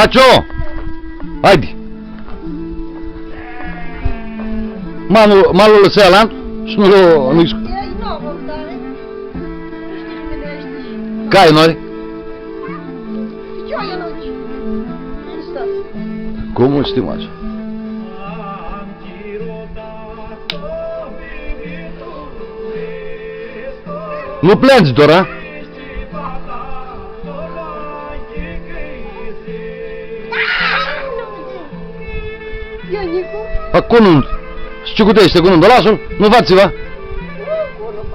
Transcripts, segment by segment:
Acio! Haide! Malul lăsea la și nu-i... E nouă, dar nu știu cine ești. Cai nori? Eu nu știu. Nu știu. Cum nu știm așa? Nu plângi, Dora? Ionicu? A, cunund. Și ce cutește cunundul? Lasă-l, nu fați-vă. Nu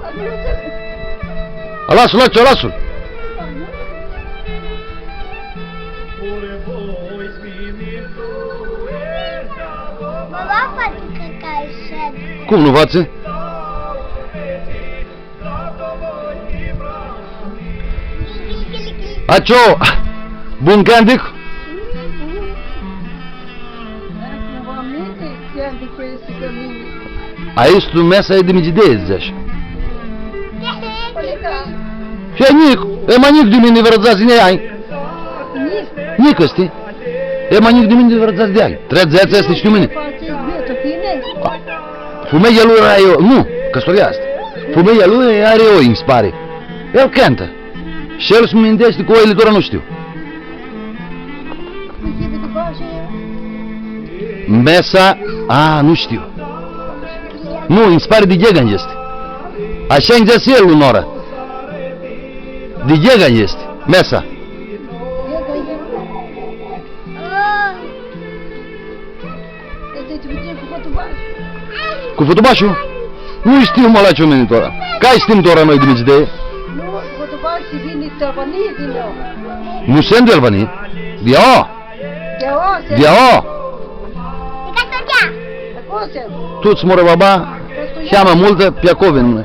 fac, nu înțeleg. Lasă-l, lasă-l. Baba face căcai șed. Cum nu față? Acio! Bun candic? Aici tu mesa e de migidezi. Și nic, e manic de mine vrăzați de ai. Nic ăsti. E manic de mine vrăzați de ai. Trezeața este știu mine. Fumeia lui are nu, căsătoria asta. Fumeia lui are oi, îmi spare. El cântă. Și el se mintește cu oile, doar nu știu. Mesa, nu știu. Nu, îmi spare de Ghegan este. Așa îmi zis el unora. De Ghegan este, mesa. Cu fătubașul? Nu știu mă la ce omenit ora. Care știm ora noi de mizidee? Nu, fătubașul vine de Albanie din nou. Nu sunt de Albanie. De aia. De aia. Tu-ți moră baba, cheamă multă, pe acolo vin.